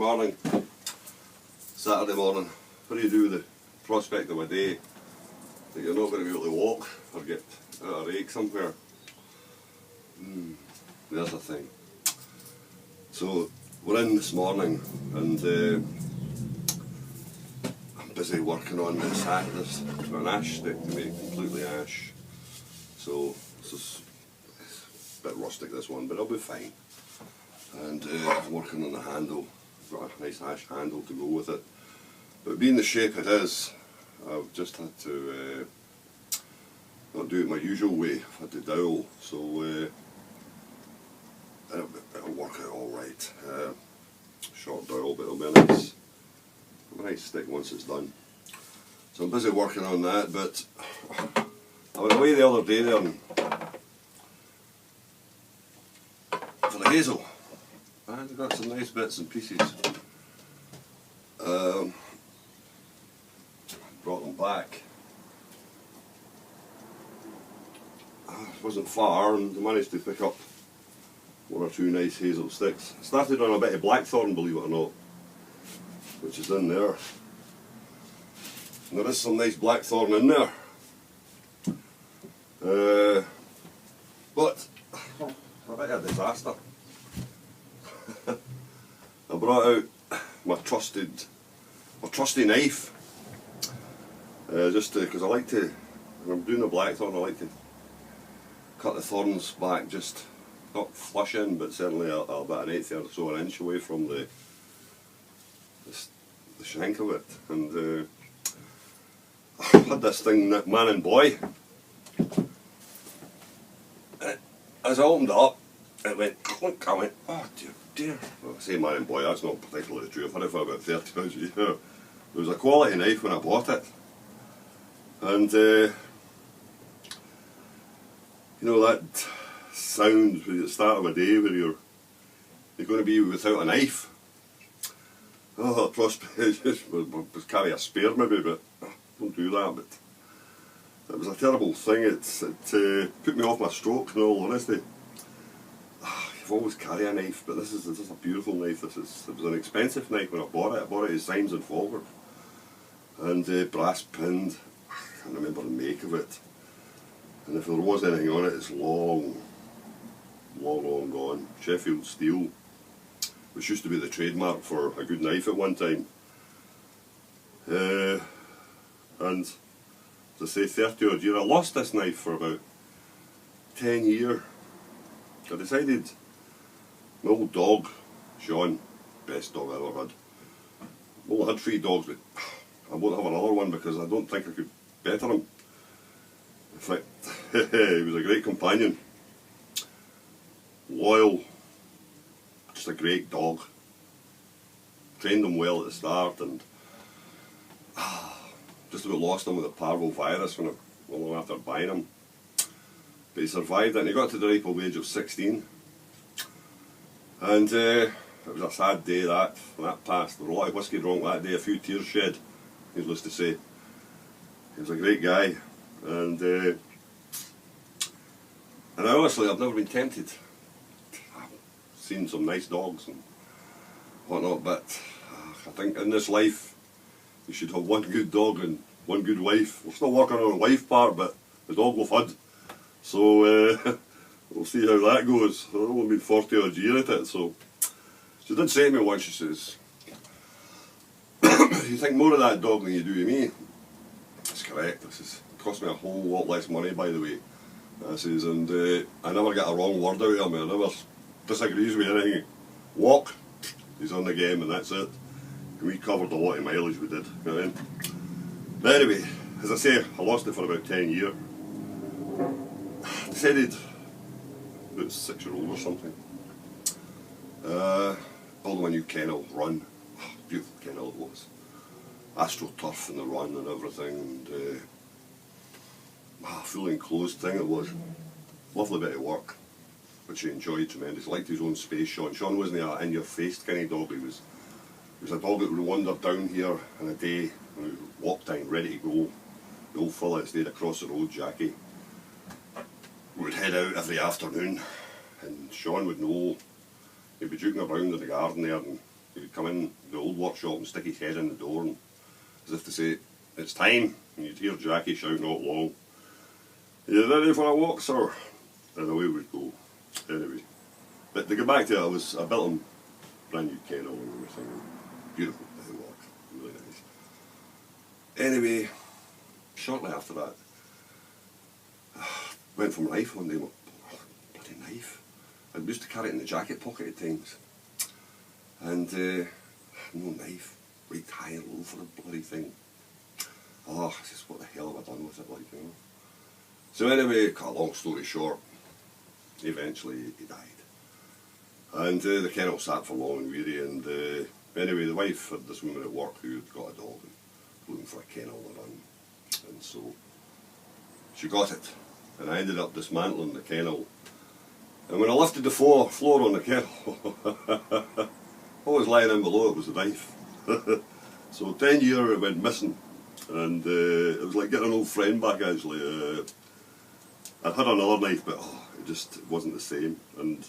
morning, Saturday morning. What do you do with the prospect of a day that you're not going to be able to walk or get out of ache somewhere? There's a thing. So we're in this morning and I'm busy working on this an ash stick to make completely ash. So this is a bit rustic, this one, but it'll be fine. And I'm working on the handle. Got a nice ash handle to go with it. But being the shape it is, I've just had to not do it my usual way. I've had to dowel, so it'll work out alright. Short dowel, but it'll be a nice stick once it's done. So I'm busy working on that, but I was away the other day there and for the hazel. And I got some nice bits and pieces. Brought them back. It wasn't far and I managed to pick up one or two nice hazel sticks. I started on a bit of blackthorn, believe it or not, which is in there. And there is some nice blackthorn in there. But a bit of a disaster. I brought out my trusty knife, just because I like to, when I'm doing the blackthorn, I like to cut the thorns back, just not flush in, but certainly about an eighth or so an inch away from the shank of it. And I had this thing, McMorran boy. As I opened it up, it went clunk. I went, oh dear. Well, I say McMorran boy, that's not particularly true. I've had it for about 30 pounds a year. It was a quality knife when I bought it. And you know that sound at the start of a day where you're going to be without a knife. Oh, the prospect was carry a spare maybe, but don't do that. But it was a terrible thing. It put me off my stroke, in all honesty. You've always carry a knife, but this is a beautiful knife. It was an expensive knife when I bought it. I bought it at Symes and Falkirk, and brass pinned. I can't remember the make of it. And if there was anything on it, it's long gone. Sheffield steel, which used to be the trademark for a good knife at one time. And as I say, 30 odd years, I lost this knife for about 10 years. I decided my old dog, Sean, best dog I ever had. Well, I had 3 dogs, but I won't have another one because I don't think I could better him. In fact, he was a great companion. Loyal, just a great dog. Trained him well at the start and just about lost him with the parvovirus when after buying him. But he survived it and he got to the ripe old age of 16. And it was a sad day when that passed. There was a lot of whiskey drunk that day, a few tears shed, needless to say. He was a great guy. And honestly, I've never been tempted. I've seen some nice dogs and whatnot, but I think in this life you should have one good dog and one good wife. We're still working on the wife part, but the dog we've had. So we'll see how that goes. I've only been 40 odd years at it, so she did say to me once, she says, you think more of that dog than you do of me. That's correct. This is cost me a whole lot less money, by the way. I says, and I never get a wrong word out of him. I never disagrees with anything. Walk, he's on the game, and that's it. And we covered a lot of mileage, we did. You know what I mean? But anyway, as I say, I lost it for about 10 years. Decided, about 6-year-old or something, build him a new kennel, run. Beautiful kennel it was. AstroTurf and the run and everything, and fully enclosed thing it was. Lovely bit of work, which he enjoyed tremendously. Liked his own space, Sean. Sean wasn't an in-your-face kind of dog. He was a dog that would wander down here in a day and would walk down ready to go. The old fella that stayed across the road, Jackie, would head out every afternoon, and Sean would know. He'd be juking around in the garden there, and He'd come in the old workshop and stick his head in the door, and, as if to say, it's time. And you'd hear Jackie shouting all along, "You ready for a walk, sir?" And away we'd go. Anyway, but to get back to it, I built him brand new kennel and everything. Beautiful walk, really nice. Anyway, shortly after that, went for my knife one day. Bloody knife! I used to carry it in the jacket pocket at times, and no knife, right high and low for the bloody thing. Oh, just what the hell have I done with it, like, you know? So anyway, cut a long story short, eventually he died. And the kennel sat for long and weary, and anyway, the wife had this woman at work who had got a dog and looking for a kennel to run, and so she got it, and I ended up dismantling the kennel. And when I lifted the floor on the kennel, what was lying in below it was a knife. So 10 years it went missing, and it was like getting an old friend back actually. I'd had another knife, but it just wasn't the same, and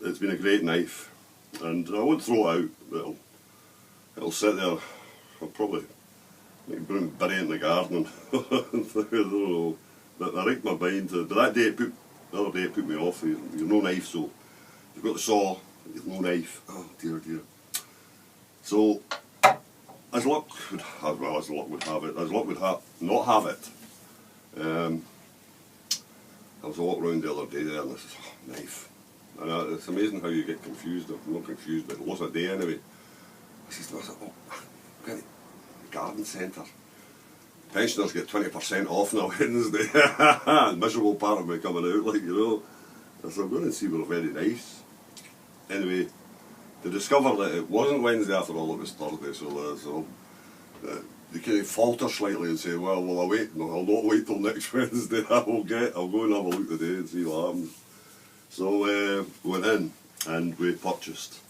it's been a great knife, and I won't throw it out. It'll sit there. I'll probably bury it in the garden. I don't know. But I racked my mind. The other day it put me off. You've no knife, so you've got the saw. You've no knife. Oh dear, dear. So as luck would have, well, as luck would have it, as luck would not have it. I was walking around the other day there, and I said, knife. And it's amazing how you get confused. I'm not confused, but it was a day anyway. I said, okay, garden centre. Pensioners get 20% off on a Wednesday. The miserable part of me coming out, like, you know. I said, I'm going to see where I've any knives. Anyway, to discover that it wasn't Wednesday after all, it was Thursday, so you can falter slightly and say, well, will I wait? No, I'll not wait till next Wednesday. I'll go and have a look today and see what happens. So we went in and we purchased.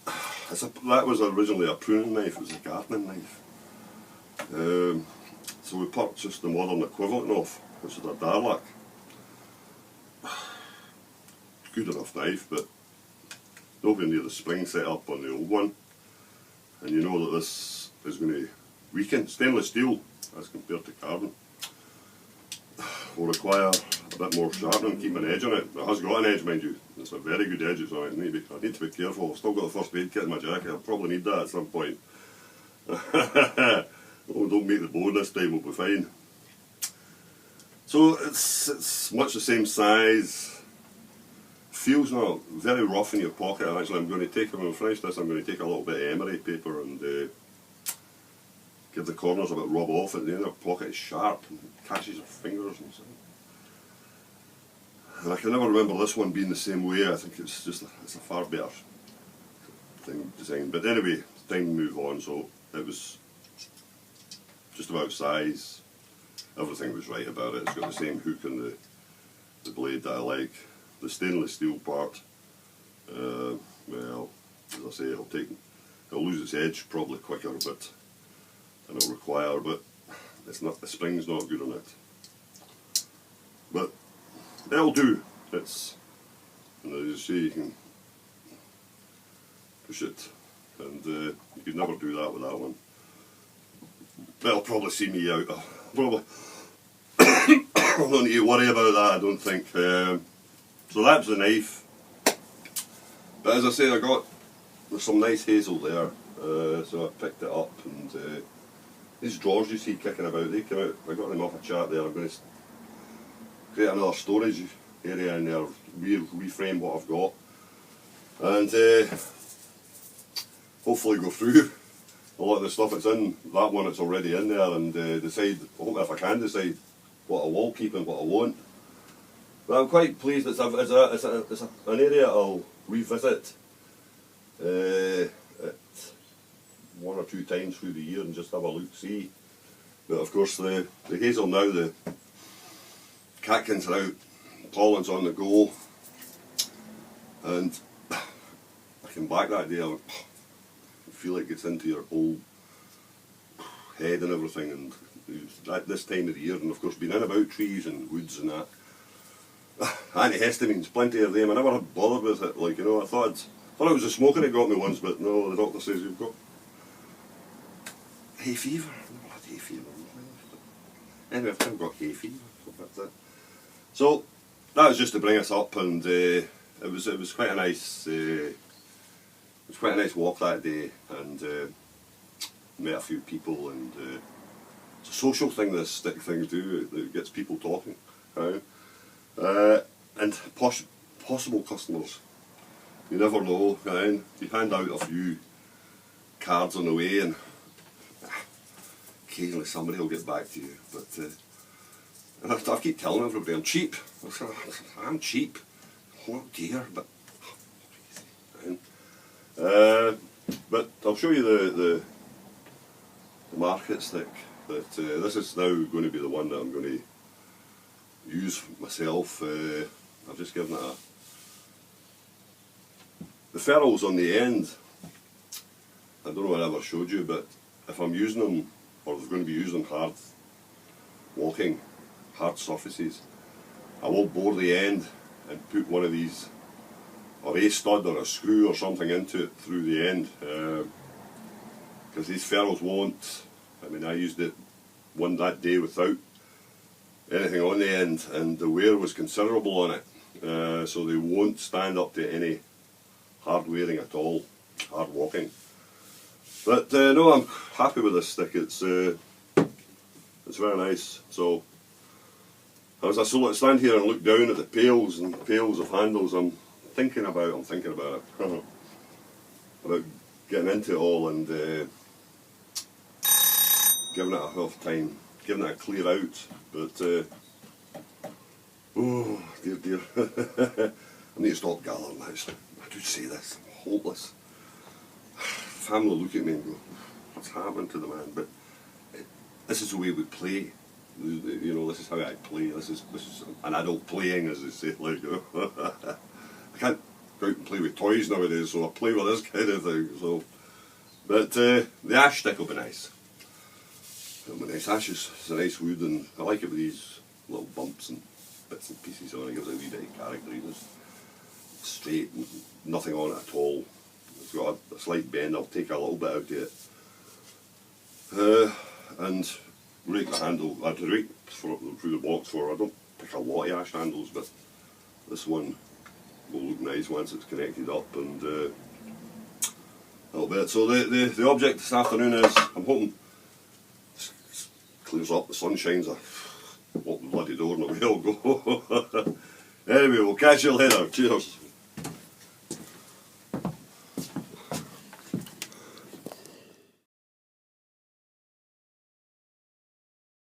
That was originally a pruning knife, it was a gardening knife. So we purchased the modern equivalent of, which is a Darlac. Good enough knife, but nowhere near the spring set up on the old one. And you know that this is going to weaken. Stainless steel, as compared to carbon, will require a bit more sharpening, keep an edge on it. It has got an edge, mind you. It's a very good edge, it's on it. I need to be careful. I've still got the first aid kit in my jacket. I'll probably need that at some point. Oh, don't make the bone this time, we'll be fine. So it's much the same size. Feels not very rough in your pocket. Actually, I'm going to take, when I finish this, I'm going to take a little bit of emery paper and give the corners a bit rub off it. The inner pocket is sharp and catches your fingers and so. And I can never remember this one being the same way. I think it's a far better thing design. But anyway, it's time to move on. So it was just about size. Everything was right about it. It's got the same hook and the blade that I like. The stainless steel part, well, as I say, it'll lose its edge probably quicker, and it'll require, but it's not, the spring's not good on it. But it'll do. And as you see, you can push it, and you could never do that with that one. That'll probably see me out. Probably. I don't need to worry about that, I don't think. So that's the knife. But as I say, there's some nice hazel there, so I picked it up, and these drawers you see kicking about, they came out, I got them off a chart there. I'm going to create another storage area in there, reframe what I've got, and hopefully go through a lot of the stuff that's in that one that's already in there, and decide, hopefully if I can decide, what I will keep and what I won't. But I'm quite pleased. It's an area I'll revisit at 1 or 2 times through the year and just have a look, see. But of course the hazel now, the catkins are out, pollen's on the go, and I came back that day, I feel like it gets into your whole head and everything, and at this time of the year, and of course being in about trees and woods and that, antihistamines, plenty of them. I never had bothered with it, like, you know, I thought thought it was the smoking that got me once, but no, the doctor says you've got hay fever. I've had hay fever. Anyway, I've got hay fever, so that's it. So that was just to bring us up, and it was quite a nice walk that day, and met a few people, and it's a social thing. This stick things do, it gets people talking, right? And possible customers. You never know, right? You hand out a few cards on the way, and occasionally somebody will get back to you. But and I keep telling everybody I'm cheap. I'm cheap. Oh dear, but but I'll show you the market stick. That this is now going to be the one that I'm going to use myself. I've just given it the ferrules on the end. I don't know if I ever showed you, but if I'm using them, or if I'm going to be using hard walking, hard surfaces, I will bore the end and put one of these, or a stud or a screw or something into it through the end, because these ferrules won't. I mean, I used it one that day without anything on the end, and the wear was considerable on it, so they won't stand up to any hard wearing at all, hard walking. But no, I'm happy with this stick. It's very nice. So as I sort of stand here and look down at the pails and pails of handles, I'm thinking about it, about getting into it all and giving it a half time, giving it a clear out. But oh dear, I need to stop gathering actually. I do say this, I'm hopeless. Family look at me and go, what's happening to the man? But this is the way we play. You know, this is how I play. This is an adult playing, as they say. Like, I can't go out and play with toys nowadays, so I play with this kind of thing. So, but the ash stick will be nice. It'll be nice. Ash is a nice wood, and I like it with these little bumps and bits and pieces on it. It gives it a wee bit of character. It's straight, nothing on it at all. It's got a slight bend. I'll take a little bit out of it, and rake the handle. I rake through the box for. I don't pick a lot of ash handles, but this one will look nice once it's connected up, and a little bit. So the object this afternoon is, I'm hoping this clears up, the sun shines, I walk the bloody door and away I'll go. Anyway, we'll catch you later. Cheers.